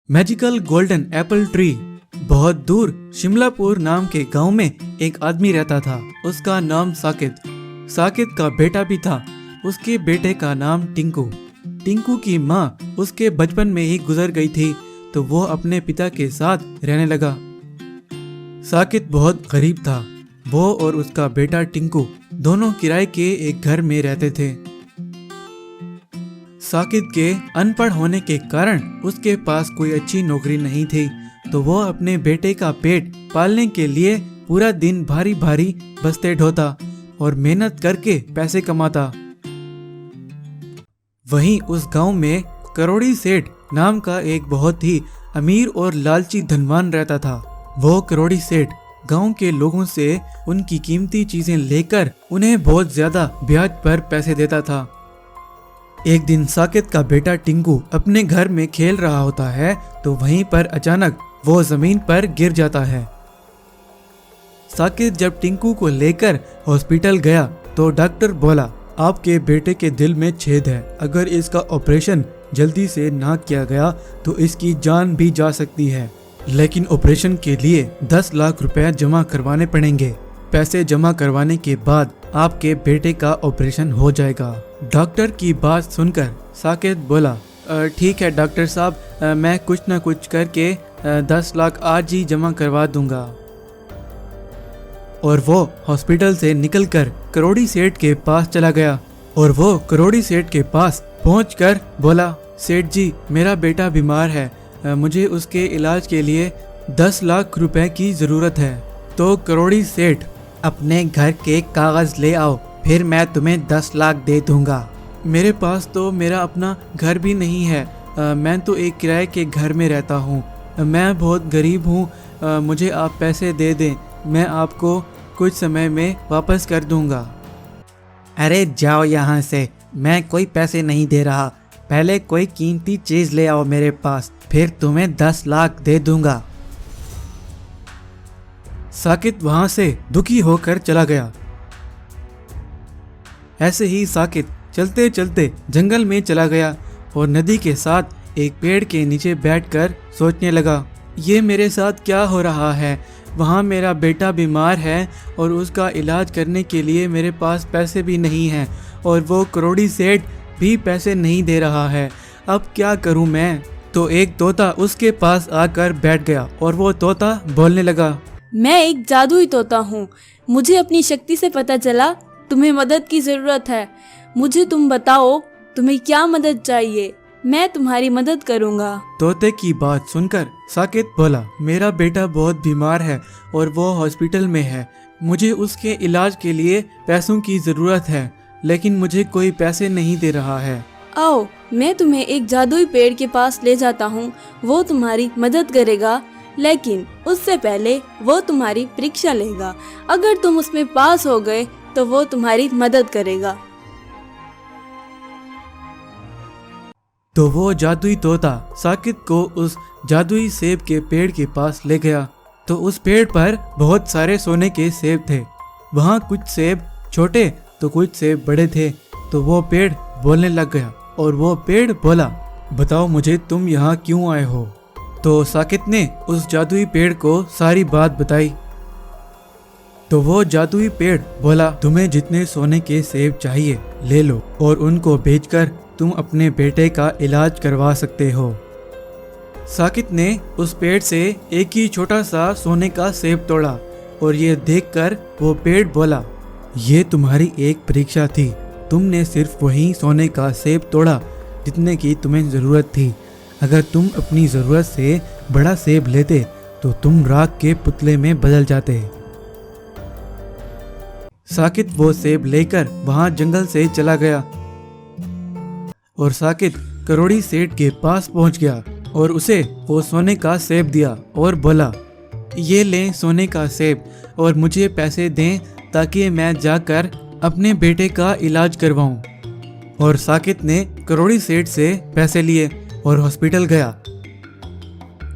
Magical golden Apple tree. बहुत दूर शिमलापुर नाम के गांव में एक आदमी रहता था। उसका नाम साकित। साकित का बेटा भी था। उसके बेटे का नाम टिंकू। टिंकू की माँ उसके बचपन में ही गुजर गई थी, तो वो अपने पिता के साथ रहने लगा। साकित बहुत गरीब था। वो और उसका बेटा टिंकू दोनों किराए के एक घर में रहते थे। साकित के अनपढ़ होने के कारण उसके पास कोई अच्छी नौकरी नहीं थी, तो वो अपने बेटे का पेट पालने के लिए पूरा दिन भारी भारी बस्ते ढोता और मेहनत करके पैसे कमाता। वहीं उस गांव में करोड़ी सेठ नाम का एक बहुत ही अमीर और लालची धनवान रहता था। वो करोड़ी सेठ गांव के लोगों से उनकी कीमती चीजें लेकर उन्हें बहुत ज्यादा ब्याज पर पैसे देता था। एक दिन साकित का बेटा टिंकू अपने घर में खेल रहा होता है, तो वहीं पर अचानक वो जमीन पर गिर जाता है। साकित जब टिंकू को लेकर हॉस्पिटल गया तो डॉक्टर बोला, आपके बेटे के दिल में छेद है। अगर इसका ऑपरेशन जल्दी से ना किया गया तो इसकी जान भी जा सकती है, लेकिन ऑपरेशन के लिए 10 लाख रुपए जमा करवाने पड़ेंगे। पैसे जमा करवाने के बाद आपके बेटे का ऑपरेशन हो जाएगा। डॉक्टर की बात सुनकर साकित बोला, ठीक है डॉक्टर साहब, मैं कुछ न कुछ करके 10 लाख आज ही जमा करवा दूंगा। और वो हॉस्पिटल से निकलकर करोड़ी सेठ के पास चला गया। और वो करोड़ी सेठ के पास पहुंचकर बोला, सेठ जी, मेरा बेटा बीमार है, मुझे उसके इलाज के लिए 10 लाख रुपए की जरूरत है। तो करोड़ी सेठ, अपने घर के कागज ले आओ, फिर मैं तुम्हें 10 लाख दे दूंगा। मेरे पास तो मेरा अपना घर भी नहीं है, मैं तो एक किराए के घर में रहता हूँ, मैं बहुत गरीब हूँ, मुझे आप पैसे दे दें, मैं आपको कुछ समय में वापस कर दूंगा। अरे जाओ यहाँ से, मैं कोई पैसे नहीं दे रहा, पहले कोई कीमती चीज ले आओ मेरे पास, फिर तुम्हें 10 लाख दे दूंगा। साकित वहां से दुखी होकर चला गया। ऐसे ही साकित चलते चलते जंगल में चला गया और नदी के साथ एक पेड़ के नीचे बैठकर सोचने लगा, ये मेरे साथ क्या हो रहा है। वहाँ मेरा बेटा बीमार है और उसका इलाज करने के लिए मेरे पास पैसे भी नहीं हैं, और वो करोड़ी सेठ भी पैसे नहीं दे रहा है। अब क्या करूँ मैं। तो एक तोता उसके पास आकर बैठ गया और वो तोता बोलने लगा, मैं एक जादुई तोता हूँ। मुझे अपनी शक्ति से पता चला तुम्हें मदद की जरूरत है। मुझे तुम बताओ तुम्हें क्या मदद चाहिए, मैं तुम्हारी मदद करूँगा। तोते की बात सुनकर साकित बोला, मेरा बेटा बहुत बीमार है और वो हॉस्पिटल में है, मुझे उसके इलाज के लिए पैसों की जरूरत है, लेकिन मुझे कोई पैसे नहीं दे रहा है। आओ, मैं तुम्हें एक जादुई पेड़ के पास ले जाता हूँ, वो तुम्हारी मदद करेगा, लेकिन उससे पहले वो तुम्हारी परीक्षा लेगा। अगर तुम उसमें पास हो गए तो वो तुम्हारी मदद करेगा। तो वो जादुई तोता साकित को उस जादुई सेब के पेड़ के पास ले गया। तो उस पेड़ पर बहुत सारे सोने के सेब थे। वहाँ कुछ सेब छोटे तो कुछ सेब बड़े थे। तो वो पेड़ बोलने लग गया और वो पेड़ बोला, बताओ मुझे तुम यहाँ क्यों आए हो। तो साकित ने उस जादुई पेड़ को सारी बात बताई। तो वो जादुई पेड़ बोला, तुम्हें जितने सोने के सेब चाहिए ले लो और उनको बेचकर तुम अपने बेटे का इलाज करवा सकते हो। साकित ने उस पेड़ से एक ही छोटा सा सोने का सेब तोड़ा और ये देखकर वो पेड़ बोला, ये तुम्हारी एक परीक्षा थी, तुमने सिर्फ वही सोने का सेब तोड़ा जितने की तुम्हें जरूरत थी। अगर तुम अपनी जरूरत से बड़ा सेब लेते तो तुम राख के पुतले में बदल जाते। साकित वो सेब लेकर वहां जंगल से चला गया और साकित करोड़ी सेठ के पास पहुंच गया और उसे वो सोने का सेब दिया और बोला, ये लें सोने का सेब और मुझे पैसे दें ताकि मैं जाकर अपने बेटे का इलाज करवाऊं। और साकित ने करोड़ी सेठ से पैसे लिए और हॉस्पिटल गया।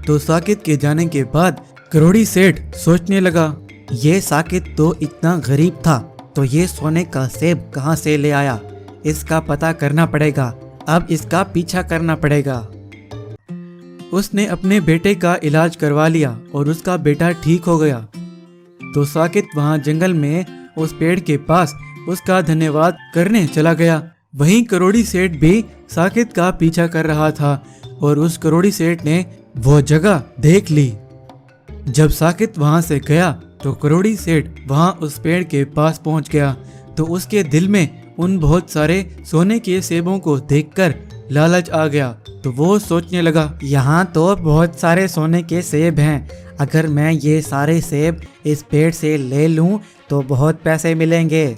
तो साकित के जाने के बाद करोड़ी सेठ सोचने लगा, ये साकित तो इतना गरीब था, तो ये सोने का सेब कहाँ से ले आया, इसका पता करना पड़ेगा, अब इसका पीछा करना पड़ेगा। उसने अपने बेटे का इलाज करवा लिया और उसका बेटा ठीक हो गया। तो साकित वहाँ जंगल में उस पेड़ के पास उसका धन्यवाद करने चला गया। वहीं करोड़ी सेठ भी साकित का पीछा कर रहा था और उस करोड़ी सेठ ने वो जगह देख ली। जब साकित वहां से गया तो करोड़ी सेठ वहां उस पेड़ के पास पहुंच गया। तो उसके दिल में उन बहुत सारे सोने के सेबों को देखकर लालच आ गया। तो वो सोचने लगा, यहाँ तो बहुत सारे सोने के सेब हैं। अगर मैं ये सारे सेब इस पेड़ से ले लूँ तो बहुत पैसे मिलेंगे।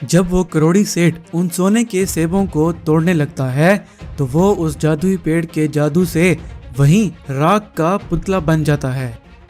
जब वो करोड़ी सेठ उन सोने के सेबों को तोड़ने लगता है तो वो उस जादुई पेड़ के जादू से वहीं राख का पुतला बन जाता है।